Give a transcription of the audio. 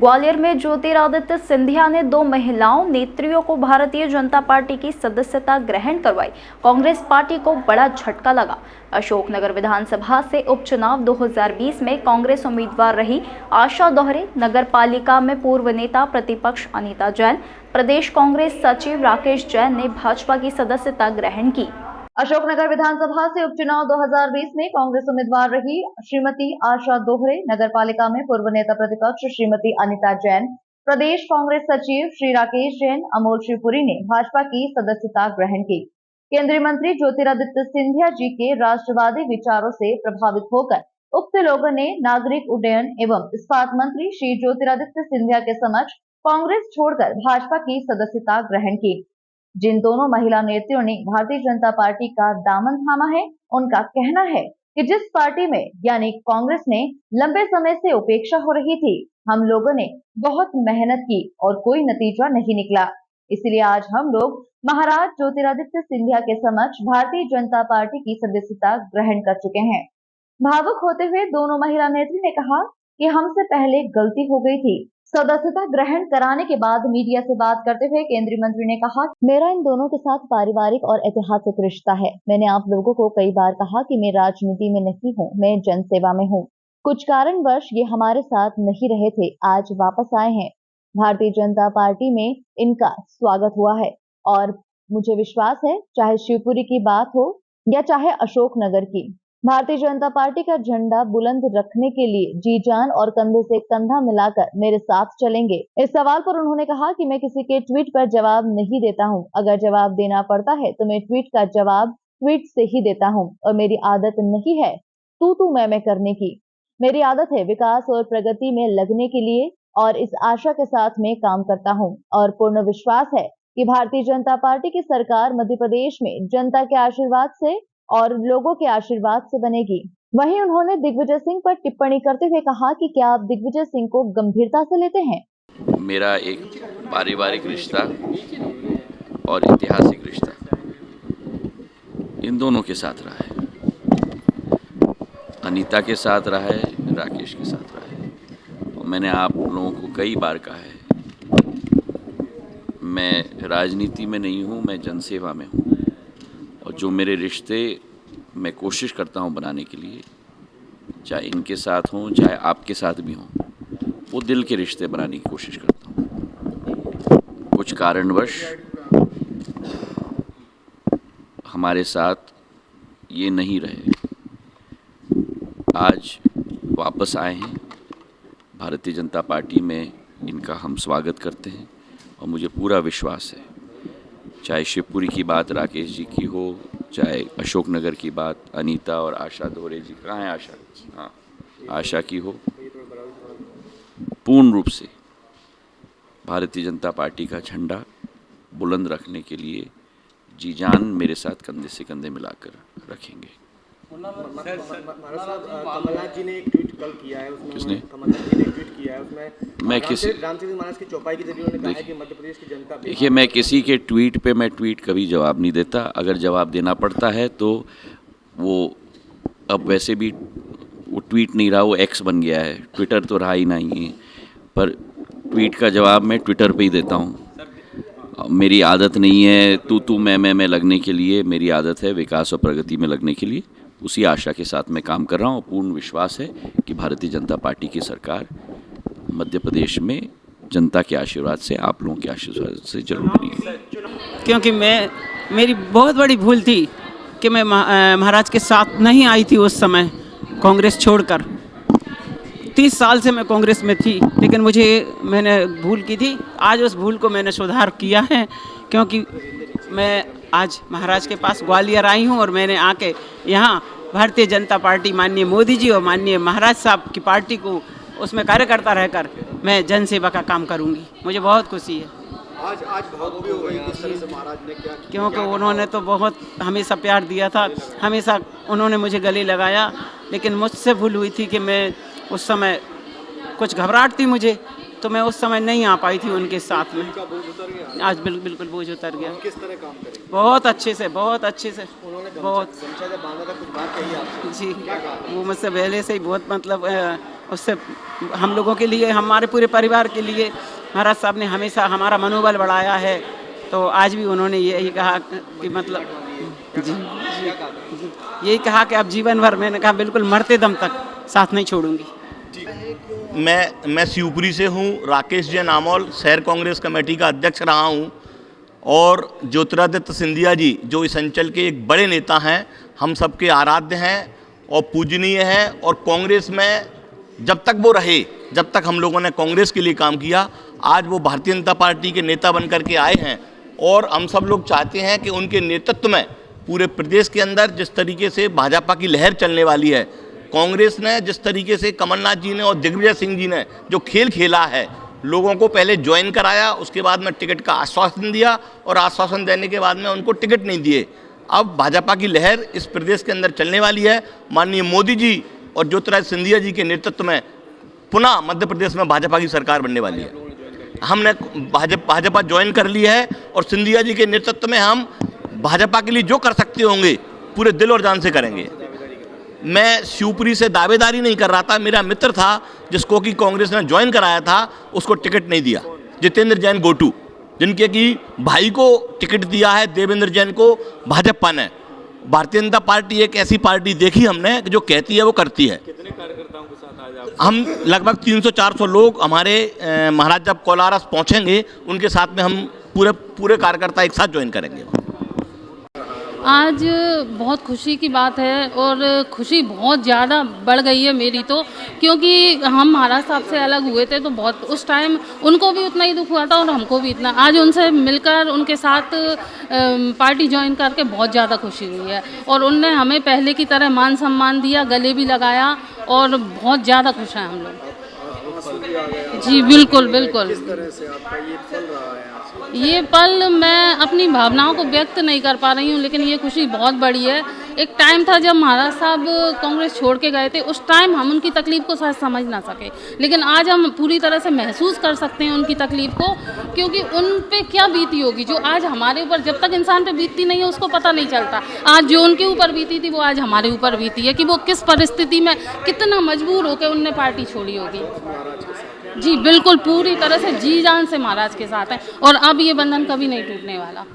ग्वालियर में ज्योतिरादित्य सिंधिया ने 2 महिलाओं नेत्रियों को भारतीय जनता पार्टी की सदस्यता ग्रहण करवाई। कांग्रेस पार्टी को बड़ा झटका लगा। अशोकनगर विधानसभा से उपचुनाव 2020 में कांग्रेस उम्मीदवार रही आशा दोहरे, नगर पालिका में पूर्व नेता प्रतिपक्ष अनीता जैन, प्रदेश कांग्रेस सचिव राकेश जैन ने भाजपा की सदस्यता ग्रहण की। अशोकनगर विधानसभा से उपचुनाव 2020 में कांग्रेस उम्मीदवार रही श्रीमती आशा दोहरे, नगर पालिका में पूर्व नेता प्रतिपक्ष श्रीमती अनीता जैन, प्रदेश कांग्रेस सचिव श्री राकेश जैन, अमोल शिवपुरी ने भाजपा की सदस्यता ग्रहण की। केंद्रीय मंत्री ज्योतिरादित्य सिंधिया जी के राष्ट्रवादी विचारों से प्रभावित होकर उक्त लोगों ने नागरिक उड्डयन एवं इस्पात मंत्री श्री ज्योतिरादित्य सिंधिया के समक्ष कांग्रेस छोड़कर भाजपा की सदस्यता ग्रहण की। जिन दोनों महिला नेत्रियों ने भारतीय जनता पार्टी का दामन थामा है, उनका कहना है कि जिस पार्टी में यानी कांग्रेस में लंबे समय से उपेक्षा हो रही थी, हम लोगों ने बहुत मेहनत की और कोई नतीजा नहीं निकला। इसलिए आज हम लोग महाराज ज्योतिरादित्य सिंधिया के समक्ष भारतीय जनता पार्टी की सदस्यता ग्रहण कर चुके हैं। भावुक होते हुए दोनों महिला नेत्री ने कहा कि हमसे पहले गलती हो गई थी। सदस्यता ग्रहण कराने के बाद मीडिया से बात करते हुए केंद्रीय मंत्री ने कहा, मेरा इन दोनों के साथ पारिवारिक और ऐतिहासिक रिश्ता है। मैंने आप लोगों को कई बार कहा कि मैं राजनीति में नहीं हूँ, मैं जनसेवा में हूँ। कुछ कारणवश ये हमारे साथ नहीं रहे थे, आज वापस आए हैं। भारतीय जनता पार्टी में इनका स्वागत हुआ है और मुझे विश्वास है, चाहे शिवपुरी की बात हो या चाहे अशोकनगर की, भारतीय जनता पार्टी का झंडा बुलंद रखने के लिए जी जान और कंधे से कंधा मिलाकर मेरे साथ चलेंगे। इस सवाल पर उन्होंने कहा कि मैं किसी के ट्वीट पर जवाब नहीं देता हूं। अगर जवाब देना पड़ता है तो मैं ट्वीट का जवाब ट्वीट से ही देता हूं और मेरी आदत नहीं है तू मैं करने की। मेरी आदत है विकास और प्रगति में लगने के लिए और इस आशा के साथ मैं काम करता हूँ और पूर्ण विश्वास है कि भारतीय जनता पार्टी की सरकार मध्य प्रदेश में जनता के आशीर्वाद से और लोगों के आशीर्वाद से बनेगी। वहीं उन्होंने दिग्विजय सिंह पर टिप्पणी करते हुए कहा कि क्या आप दिग्विजय सिंह को गंभीरता से लेते हैं? मेरा एक पारिवारिक रिश्ता और ऐतिहासिक रिश्ता इन दोनों के साथ रहा है। अनीता के साथ रहा है, राकेश के साथ रहा है। और मैंने आप लोगों को कई बार कहा है, मैं राजनीति में नहीं हूँ, मैं जनसेवा में हूँ। और जो मेरे रिश्ते मैं कोशिश करता हूँ बनाने के लिए, चाहे इनके साथ हों चाहे आपके साथ भी हों, वो दिल के रिश्ते बनाने की कोशिश करता हूँ। कुछ कारणवश हमारे साथ ये नहीं रहे, आज वापस आए हैं। भारतीय जनता पार्टी में इनका हम स्वागत करते हैं और मुझे पूरा विश्वास है, चाहे शिवपुरी की बात राकेश जी की हो, चाहे अशोकनगर की बात अनीता और आशा दोहरे जी, कहाँ है आशा? हाँ, आशा की हो, पूर्ण रूप से भारतीय जनता पार्टी का झंडा बुलंद रखने के लिए जी जान मेरे साथ कंधे से कंधे मिलाकर रखेंगे। कमलनाथ जी ने एक ट्वीट कल किया है, उसमें किसने? कमलनाथ जी ने ट्वीट किया है, उसमें मैं किसी रामचरित मानस की चौपाई के जरिए उन्होंने कहा है कि मध्य प्रदेश की जनता। देखिए, मैं किसी के ट्वीट पे मैं ट्वीट कभी जवाब नहीं देता। अगर जवाब देना पड़ता है तो वो अब वैसे भी वो ट्वीट नहीं रहा, वो एक्स बन गया है, ट्विटर तो रहा ही नहीं है। पर ट्वीट का जवाब मैं ट्विटर पे ही देता हूँ। मेरी आदत नहीं है तू मैं लगने के लिए, मेरी आदत है विकास और प्रगति में लगने के लिए। उसी आशा के साथ मैं काम कर रहा हूँ। पूर्ण विश्वास है कि भारतीय जनता पार्टी की सरकार मध्य प्रदेश में जनता के आशीर्वाद से, आप लोगों के आशीर्वाद से जरूर बनेगी। क्योंकि मेरी बहुत बड़ी भूल थी कि मैं महाराज के साथ नहीं आई थी उस समय, कांग्रेस छोड़कर। 30 साल से मैं कांग्रेस में थी, लेकिन मैंने भूल की थी। आज उस भूल को मैंने सुधार किया है, क्योंकि मैं आज महाराज के पास ग्वालियर आई हूँ और मैंने आके यहाँ भारतीय जनता पार्टी, माननीय मोदी जी और माननीय महाराज साहब की पार्टी को उसमें कार्यकर्ता रहकर मैं जनसेवा का काम करूँगी। मुझे बहुत खुशी है। आज भावुक भी हो गई किस तरह से महाराज ने क्या, क्योंकि उन्होंने तो बहुत हमेशा प्यार दिया था, हमेशा उन्होंने मुझे गले लगाया, लेकिन मुझसे भूल हुई थी कि मैं उस समय कुछ घबराहट थी मुझे, तो मैं उस समय नहीं आ पाई थी उनके साथ में। आज बिल्कुल बोझ उतर गया। किस तरह काम करें? बहुत अच्छे से बहुत उन्होंने जी, वो मुझसे पहले से ही बहुत मतलब उससे हम लोगों के लिए, हमारे पूरे परिवार के लिए महाराज साहब ने हमेशा हमारा मनोबल बढ़ाया है। तो आज भी उन्होंने यही कहा कि मतलब जी यही कहा कि अब जीवन भर, मैंने कहा बिल्कुल मरते दम तक साथ नहीं छोड़ूंगी। मैं शिवपुरी से हूँ। राकेश जैन आमोल शहर कांग्रेस कमेटी का अध्यक्ष रहा हूँ और ज्योतिरादित्य सिंधिया जी जो इस अंचल के एक बड़े नेता हैं, हम सबके आराध्य हैं और पूजनीय हैं। और कांग्रेस में जब तक वो रहे, जब तक हम लोगों ने कांग्रेस के लिए काम किया, आज वो भारतीय जनता पार्टी के नेता बन करके आए हैं। और हम सब लोग चाहते हैं कि उनके नेतृत्व में पूरे प्रदेश के अंदर जिस तरीके से भाजपा की लहर चलने वाली है, कांग्रेस ने जिस तरीके से कमलनाथ जी ने और दिग्विजय सिंह जी ने जो खेल खेला है, लोगों को पहले ज्वाइन कराया, उसके बाद में टिकट का आश्वासन दिया और आश्वासन देने के बाद में उनको टिकट नहीं दिए। अब भाजपा की लहर इस प्रदेश के अंदर चलने वाली है। माननीय मोदी जी और ज्योतिरादित्य सिंधिया जी के नेतृत्व में पुनः मध्य प्रदेश में भाजपा की सरकार बनने वाली है। हमने भाजपा ज्वाइन कर ली है और सिंधिया जी के नेतृत्व में हम भाजपा के लिए जो कर सकते होंगे पूरे दिल और जान से करेंगे। मैं शिवपुरी से दावेदारी नहीं कर रहा था, मेरा मित्र था जिसको कि कांग्रेस ने ज्वाइन कराया था, उसको टिकट नहीं दिया, जितेंद्र जैन गोटू, जिनके कि भाई को टिकट दिया है देवेंद्र जैन को भाजपा ने। भारतीय जनता पार्टी एक ऐसी पार्टी देखी हमने जो कहती है वो करती है। कितने कार्यकर्ताओं के साथ आज आप? हम लगभग 300-400 लोग हमारे महाराज जब कोलारस पहुंचेंगे उनके साथ में हम पूरे कार्यकर्ता एक साथ ज्वाइन करेंगे। आज बहुत खुशी की बात है और खुशी बहुत ज़्यादा बढ़ गई है मेरी तो, क्योंकि हम महाराज साहब से अलग हुए थे तो बहुत उस टाइम उनको भी उतना ही दुख हुआ था और हमको भी इतना। आज उनसे मिलकर उनके साथ पार्टी ज्वाइन करके बहुत ज़्यादा खुशी हुई है और उनने हमें पहले की तरह मान सम्मान दिया, गले भी लगाया और बहुत ज़्यादा खुश हैं हम लोग। जी बिल्कुल बिल्कुल। किस तरह से आपका ये पल रहा है? ये पल मैं अपनी भावनाओं को व्यक्त नहीं कर पा रही हूँ, लेकिन ये खुशी बहुत बड़ी है। एक टाइम था जब महाराज साहब कांग्रेस छोड़ के गए थे, उस टाइम हम उनकी तकलीफ़ को शायद समझ ना सके, लेकिन आज हम पूरी तरह से महसूस कर सकते हैं उनकी तकलीफ़ को, क्योंकि उन पे क्या बीती होगी जो आज हमारे ऊपर, जब तक इंसान पे बीतती नहीं है उसको पता नहीं चलता। आज जो उनके ऊपर बीती थी वो आज हमारे ऊपर बीती है कि वो किस परिस्थिति में कितना मजबूर होकर उनने पार्टी छोड़ी होगी। जी बिल्कुल, पूरी तरह से जी जान से महाराज के साथ है और अब ये बंधन कभी नहीं टूटने वाला।